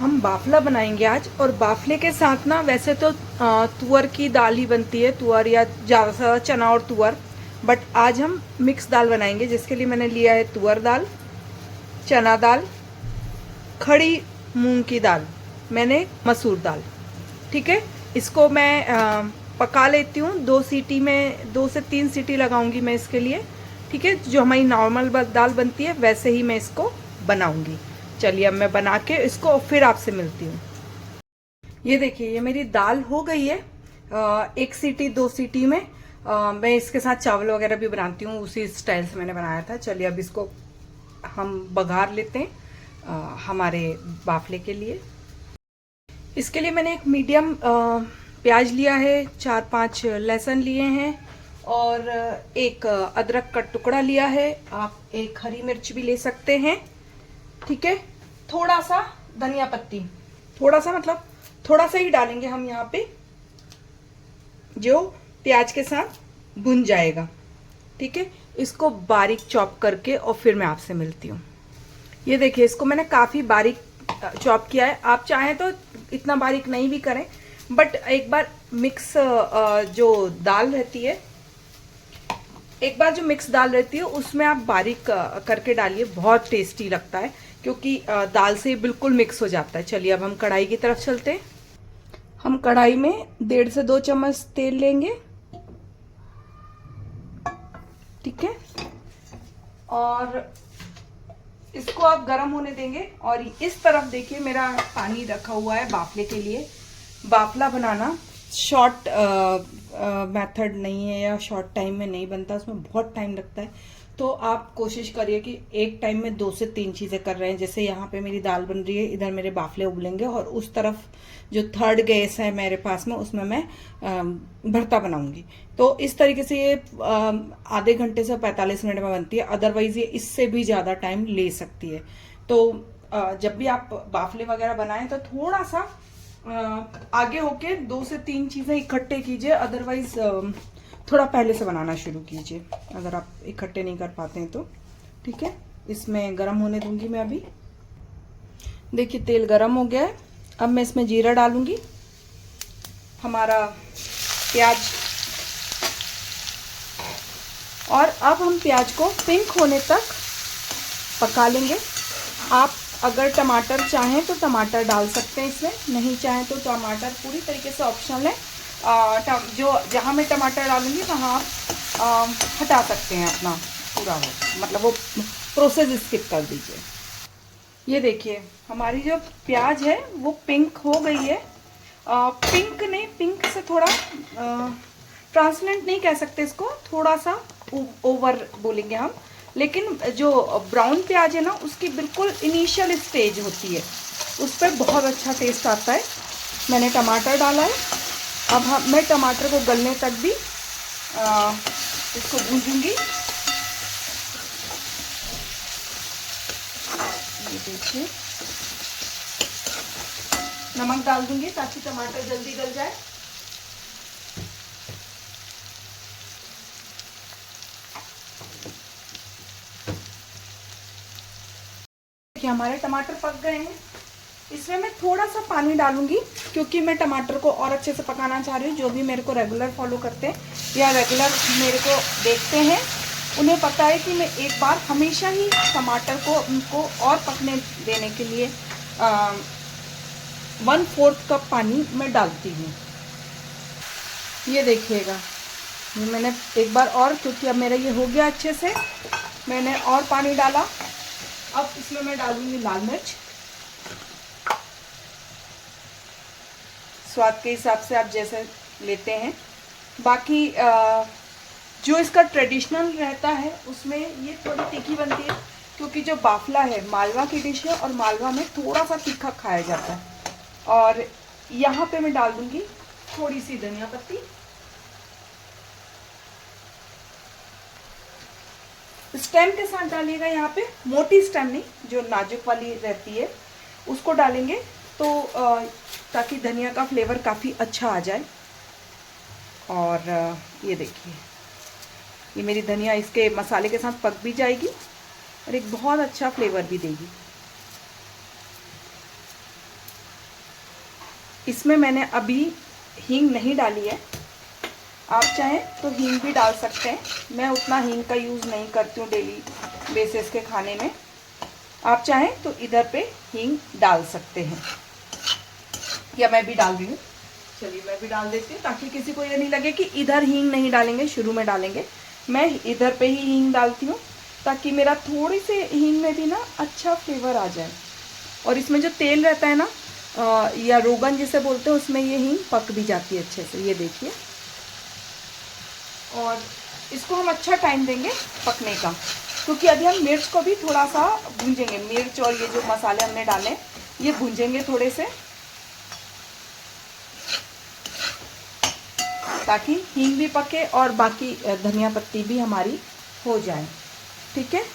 हम बाफला बनाएंगे आज। और बाफले के साथ ना वैसे तो तुअर की दाल ही बनती है, तुअर या ज़्यादा चना और तुअर, बट आज हम मिक्स दाल बनाएंगे, जिसके लिए मैंने लिया है तुअर दाल, चना दाल, खड़ी मूंग की दाल, मैंने मसूर दाल। ठीक है, इसको मैं पका लेती हूँ 2 सीटी में, 2 से 3 सीटी लगाऊंगी मैं इसके लिए। ठीक है, जो हमारी नॉर्मल दाल बनती है वैसे ही मैं इसको बनाऊंगी। चलिए अब मैं बना के इसको फिर आपसे मिलती हूँ। ये देखिए, ये मेरी दाल हो गई है 1 सीटी 2 सीटी में। मैं इसके साथ चावल वगैरह भी बनाती हूँ, उसी स्टाइल से मैंने बनाया था। चलिए अब इसको हम बघार लेते हैं हमारे बाफले के लिए। इसके लिए मैंने एक मीडियम प्याज लिया है, 4-5 लहसुन लिए हैं, और एक अदरक का टुकड़ा लिया है। आप एक हरी मिर्च भी ले सकते हैं। ठीक है, थोड़ा सा धनिया पत्ती, थोड़ा सा मतलब थोड़ा सा ही डालेंगे हम यहाँ पे, जो प्याज के साथ भुन जाएगा। ठीक है, इसको बारीक चॉप करके और फिर मैं आपसे मिलती हूँ। ये देखिए, इसको मैंने काफी बारीक चॉप किया है। आप चाहें तो इतना बारीक नहीं भी करें, बट एक बार मिक्स जो दाल रहती है, एक बार जो मिक्स दाल रहती है उसमें आप बारीक करके डालिए, बहुत टेस्टी लगता है, क्योंकि दाल से बिल्कुल मिक्स हो जाता है। चलिए अब हम कढ़ाई की तरफ चलते हैं। हम कढ़ाई में 1.5 से 2 चम्मच तेल लेंगे। ठीक है, और इसको आप गर्म होने देंगे। और इस तरफ देखिए, मेरा पानी रखा हुआ है बाफले के लिए। बाफला बनाना शॉर्ट मेथड नहीं है, या शॉर्ट टाइम में नहीं बनता, उसमें बहुत टाइम लगता है। तो आप कोशिश करिए कि एक टाइम में 2 से 3 चीजें कर रहे हैं। जैसे यहाँ पे मेरी दाल बन रही है, इधर मेरे बाफले उबलेंगे, और उस तरफ जो थर्ड गैस है मेरे पास में, उसमें मैं भरता बनाऊंगी। तो इस तरीके से ये आधे घंटे से 45 मिनट में बनती है। अदरवाइज ये इससे भी ज्यादा टाइम ले सकती है। तो जब भी आप बाफले वगैरह बनाएं तो थोड़ा सा आगे होके 2 से 3 चीजें इकट्ठे कीजिए। अदरवाइज थोड़ा पहले से बनाना शुरू कीजिए, अगर आप इकट्ठे नहीं कर पाते हैं तो। ठीक है, इसमें गरम होने दूंगी मैं अभी। देखिए, तेल गरम हो गया है। अब मैं इसमें जीरा डालूंगी, हमारा प्याज, और अब हम प्याज को पिंक होने तक पका लेंगे। आप अगर टमाटर चाहें तो टमाटर डाल सकते हैं इसमें, नहीं चाहें तो टमाटर पूरी तरीके से ऑप्शनल है। जो जहाँ मैं टमाटर डालूंगी वहाँ आप हटा सकते हैं अपना पूरा, हो मतलब वो प्रोसेस स्किप कर दीजिए। ये देखिए, हमारी जो प्याज है वो पिंक हो गई है। पिंक नहीं, पिंक से थोड़ा ट्रांसलेंट नहीं कह सकते इसको, थोड़ा सा ओवर बोलेंगे हम। लेकिन जो ब्राउन प्याज है ना, उसकी बिल्कुल इनिशियल स्टेज होती है, उस पर बहुत अच्छा टेस्ट आता है। मैंने टमाटर डाला है। अब मैं टमाटर को गलने तक भी इसको भूनूंगी। ये देखिए, नमक डाल दूंगी ताकि टमाटर जल्दी गल जाए। देखिए, हमारे टमाटर पक गए हैं। इसमें मैं थोड़ा सा पानी डालूंगी, क्योंकि मैं टमाटर को और अच्छे से पकाना चाह रही हूँ। जो भी मेरे को रेगुलर फॉलो करते हैं या रेगुलर मेरे को देखते हैं, उन्हें पता है कि मैं एक बार हमेशा ही टमाटर को उनको और पकने देने के लिए 1/4 कप पानी मैं डालती हूँ। ये देखिएगा, मैंने एक बार और, क्योंकि अब मेरा ये हो गया अच्छे से, मैंने और पानी डाला। अब इसमें मैं डालूंगी लाल मिर्च, स्वाद के हिसाब से आप जैसे लेते हैं। बाकी जो इसका ट्रेडिशनल रहता है उसमें ये थोड़ी तीखी बनती है, क्योंकि जो बाफला है मालवा की डिश है, और मालवा में थोड़ा सा तीखा खाया जाता है। और यहाँ पे मैं डाल दूंगी थोड़ी सी धनिया पत्ती, स्टेम के साथ डालिएगा। यहाँ पे मोटी स्टेम नहीं, जो नाजुक वाली रहती है उसको डालेंगे, तो ताकि धनिया का फ्लेवर काफ़ी अच्छा आ जाए। और ये देखिए, ये मेरी धनिया इसके मसाले के साथ पक भी जाएगी और एक बहुत अच्छा फ्लेवर भी देगी। इसमें मैंने अभी हींग नहीं डाली है। आप चाहें तो हींग भी डाल सकते हैं, मैं उतना हींग का यूज़ नहीं करती हूँ डेली बेसिस के खाने में। आप चाहें तो इधर पे हींग डाल सकते हैं, या मैं भी डाल रही हूँ। चलिए मैं भी डाल देती हूँ, ताकि किसी को ये नहीं लगे कि इधर हींग नहीं डालेंगे, शुरू में डालेंगे। मैं इधर पे ही हींग डालती हूँ, ताकि मेरा थोड़ी सी हींग में भी ना अच्छा फ्लेवर आ जाए। और इसमें जो तेल रहता है ना, या रोगन जिसे बोलते हैं, उसमें ये हींग पक भी जाती है अच्छे से। ये देखिए, और इसको हम अच्छा टाइम देंगे पकने का, क्योंकि अभी हम मिर्च को भी थोड़ा सा भूंजेंगे। मिर्च और ये जो मसाले हमने डाले ये भूंजेंगे थोड़े से, ताकि हींग भी पके और बाकी धनिया पत्ती भी हमारी हो जाए। ठीक है,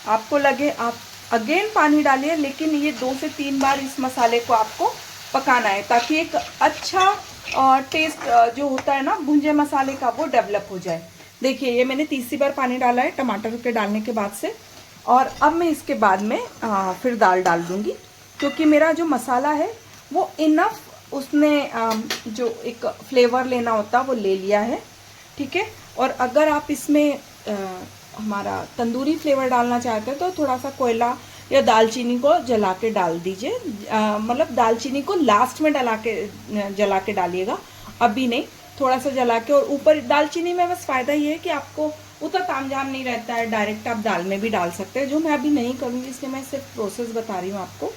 आपको लगे आप अगेन पानी डालिए, लेकिन ये 2 से 3 बार इस मसाले को आपको पकाना है, ताकि एक अच्छा टेस्ट जो होता है ना भुंजे मसाले का, वो डेवलप हो जाए। देखिए, ये मैंने तीसरी बार पानी डाला है टमाटर के डालने के बाद से। और अब मैं इसके बाद में फिर दाल डाल दूँगी, क्योंकि मेरा जो मसाला है वो इनफ उसने जो एक फ्लेवर लेना होता वो ले लिया है। ठीक है, और अगर आप इसमें हमारा तंदूरी फ्लेवर डालना चाहते हैं तो थोड़ा सा कोयला या दालचीनी को जला के डाल दीजिए। मतलब दालचीनी को लास्ट में जला के डालिएगा, अभी नहीं, थोड़ा सा जला के। और ऊपर दालचीनी में बस फ़ायदा ये है कि आपको उतना तामझाम नहीं रहता है, डायरेक्ट आप दाल में भी डाल सकते हैं, जो मैं अभी नहीं करूँगी, इसलिए मैं सिर्फ प्रोसेस बता रही हूँ आपको।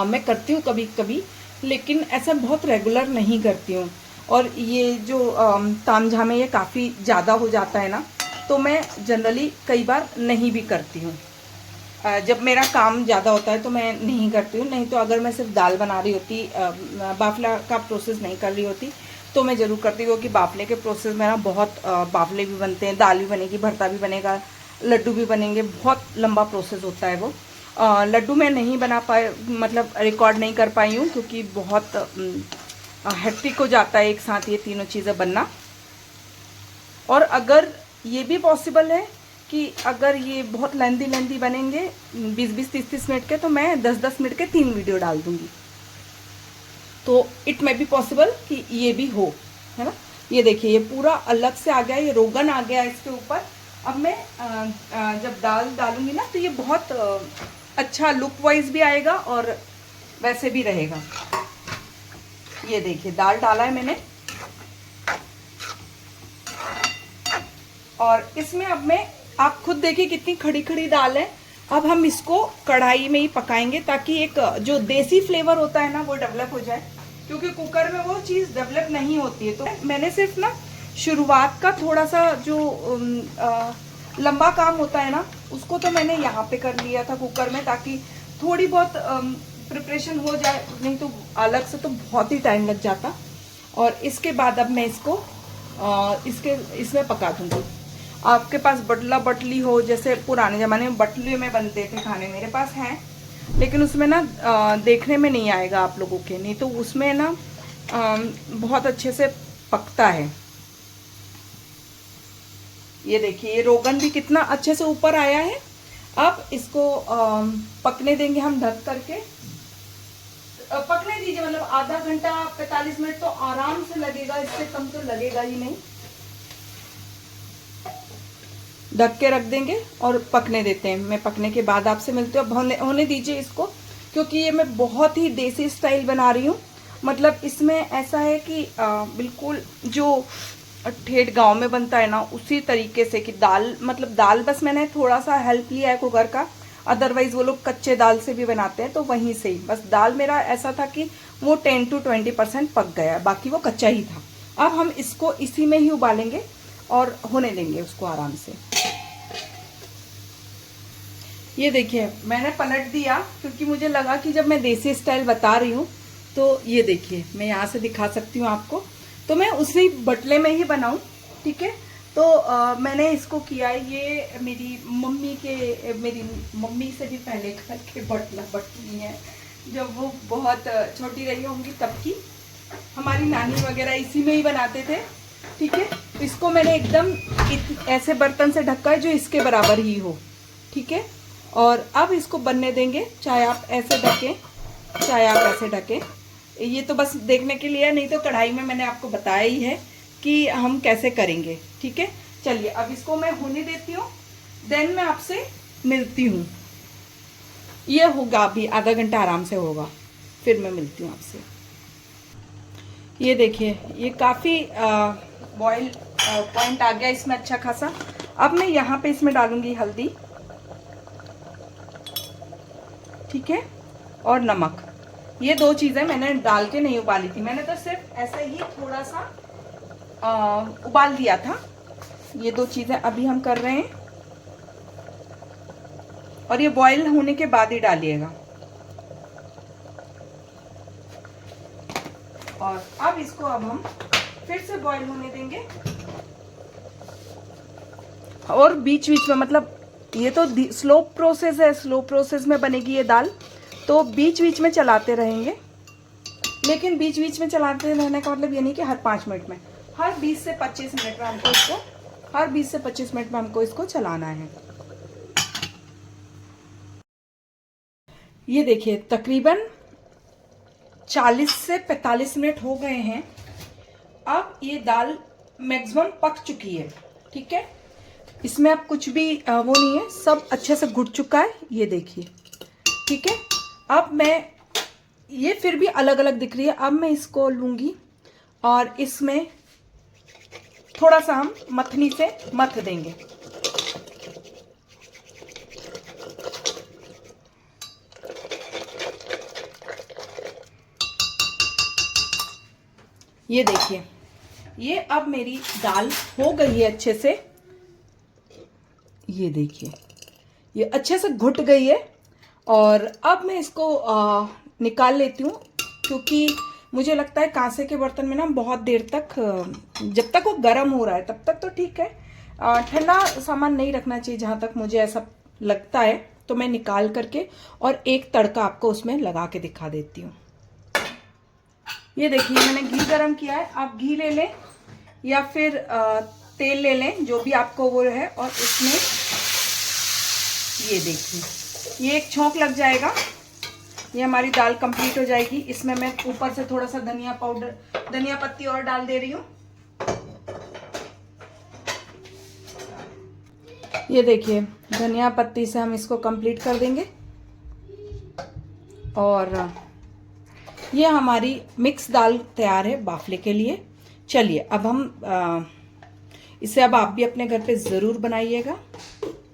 मैं करती हूँ कभी कभी, लेकिन ऐसा बहुत रेगुलर नहीं करती हूँ। और ये जो तामझाम है ये काफ़ी ज़्यादा हो जाता है ना, तो मैं जनरली कई बार नहीं भी करती हूँ। जब मेरा काम ज़्यादा होता है तो मैं नहीं करती हूँ, नहीं तो अगर मैं सिर्फ दाल बना रही होती, बाफला का प्रोसेस नहीं कर रही होती, तो मैं ज़रूर करती हूँ। कि बाफले के प्रोसेस में ना बहुत बाफले भी बनते हैं, दाल भी बनेगी, भरता भी बनेगा, लड्डू भी बनेंगे, बहुत लंबा प्रोसेस होता है वो। लड्डू मैं नहीं बना पाए, मतलब रिकॉर्ड नहीं कर पाई हूँ, क्योंकि बहुत हेक्टिक हो जाता है एक साथ ये तीनों चीज़ें बनना। और अगर ये भी पॉसिबल है कि अगर ये बहुत लेंदी बनेंगे 20-20, 30-30 मिनट के, तो मैं 10-10 मिनट के 3 वीडियो डाल दूंगी, तो इट मे बी पॉसिबल कि ये भी हो, है ना। ये देखिए, ये पूरा अलग से आ गया, ये रोगन आ गया इसके ऊपर। अब मैं जब दाल डालूंगी ना, तो ये बहुत अच्छा लुक वाइज भी आएगा और वैसे भी रहेगा। ये देखिए, दाल डाला है मैंने, और इसमें अब मैं, आप खुद देखिए कितनी खड़ी खड़ी दाल है। अब हम इसको कढ़ाई में ही पकाएंगे, ताकि एक जो देसी फ्लेवर होता है ना वो डेवलप हो जाए, क्योंकि कुकर में वो चीज़ डेवलप नहीं होती है। तो मैंने सिर्फ ना शुरुआत का थोड़ा सा जो लंबा काम होता है ना, उसको तो मैंने यहाँ पे कर लिया था कुकर में, ताकि थोड़ी बहुत प्रिपरेशन हो जाए, नहीं तो अलग से तो बहुत ही टाइम लग जाता। और इसके बाद अब मैं इसको इसमें पका दूँगी। आपके पास बटला बटली हो, जैसे पुराने ज़माने में बटली में बनते थे खाने, मेरे पास हैं, लेकिन उसमें ना देखने में नहीं आएगा आप लोगों के, नहीं तो उसमें ना बहुत अच्छे से पकता है। ये देखिए, ये रोगन भी कितना अच्छे से ऊपर आया है। अब इसको पकने देंगे हम ढक करके। पकने दीजिए, मतलब आधा घंटा 45 मिनट तो आराम से लगेगा, इससे कम तो लगेगा ही नहीं। ढक के रख देंगे और पकने देते हैं। मैं पकने के बाद आपसे मिलती हूँ। अब होने दीजिए इसको, क्योंकि ये मैं बहुत ही देसी स्टाइल बना रही हूँ। मतलब इसमें ऐसा है कि बिल्कुल जो ठेठ गांव में बनता है ना, उसी तरीके से कि दाल, मतलब दाल बस मैंने थोड़ा सा हेल्प लिया है कुकर का, अदरवाइज वो लोग कच्चे दाल से भी बनाते हैं, तो वहीं से ही बस दाल मेरा ऐसा था कि वो 10 to 20% पक गया, बाकी वो कच्चा ही था। अब हम इसको इसी में ही उबालेंगे और होने देंगे उसको आराम से। ये देखिए, मैंने पलट दिया, क्योंकि मुझे लगा कि जब मैं देसी स्टाइल बता रही हूँ, तो ये देखिए मैं यहाँ से दिखा सकती हूँ आपको, तो मैं उसी बटले में ही बनाऊँ। ठीक है, तो मैंने इसको किया, ये मेरी मम्मी से भी पहले करके बटली है, जब वो बहुत छोटी रही होंगी तब की, हमारी नानी वगैरह इसी में ही बनाते थे। ठीक है, इसको मैंने एकदम ऐसे बर्तन से ढका है जो इसके बराबर ही हो। ठीक है, और अब इसको बनने देंगे, चाहे आप ऐसे ढकें चाहे आप ऐसे ढकें। ये तो बस देखने के लिए है, नहीं तो कढ़ाई में मैंने आपको बताया ही है कि हम कैसे करेंगे। ठीक है, चलिए अब इसको मैं होने देती हूँ, देन मैं आपसे मिलती हूँ। ये होगा अभी आधा घंटा आराम से होगा, फिर मैं मिलती हूँ आपसे। ये देखिए ये काफ़ी बॉयल पॉइंट आ गया इसमें अच्छा खासा। अब मैं यहाँ पे इसमें डालूंगी हल्दी, ठीक है, और नमक। ये दो चीज़ें मैंने डाल के नहीं उबाली थी, मैंने तो सिर्फ ऐसे ही थोड़ा सा उबाल दिया था। ये दो चीज़ें अभी हम कर रहे हैं, और ये बॉईल होने के बाद ही डालिएगा। और अब इसको अब हम फिर से बॉईल होने देंगे, और बीच बीच में, मतलब ये तो स्लो प्रोसेस है, स्लो प्रोसेस में बनेगी ये दाल, तो बीच बीच में चलाते रहेंगे। लेकिन बीच बीच में चलाते रहने का मतलब ये नहीं कि हर 5 मिनट में, हर 20 से 25 मिनट में हमको इसको, हर 20 से 25 मिनट में हमको इसको चलाना है। ये देखिए तकरीबन 40 से 45 मिनट हो गए हैं। अब ये दाल मैक्सिमम पक चुकी है, ठीक है, इसमें अब कुछ भी वो नहीं है, सब अच्छे से घुट चुका है, ये देखिए, ठीक है। अब मैं, ये फिर भी अलग अलग दिख रही है, अब मैं इसको लूंगी और इसमें थोड़ा सा हम मथनी से मथ देंगे। ये देखिए, ये अब मेरी दाल हो गई है अच्छे से, ये देखिए ये अच्छे से घुट गई है। और अब मैं इसको निकाल लेती हूँ, क्योंकि मुझे लगता है कांसे के बर्तन में ना बहुत देर तक, जब तक वो गर्म हो रहा है तब तक तो ठीक है, ठंडा सामान नहीं रखना चाहिए जहाँ तक मुझे ऐसा लगता है। तो मैं निकाल करके और एक तड़का आपको उसमें लगा के दिखा देती हूँ। ये देखिए मैंने घी गरम किया है, आप घी ले लें या फिर तेल ले लें, जो भी आपको वो है, और इसमें ये देखिए ये एक छौंक लग जाएगा, ये हमारी दाल कंप्लीट हो जाएगी। इसमें मैं ऊपर से थोड़ा सा धनिया पाउडर, धनिया पत्ती और डाल दे रही हूँ। ये देखिए धनिया पत्ती से हम इसको कंप्लीट कर देंगे, और ये हमारी मिक्स दाल तैयार है बाफले के लिए। चलिए अब हम इसे, अब आप भी अपने घर पे ज़रूर बनाइएगा।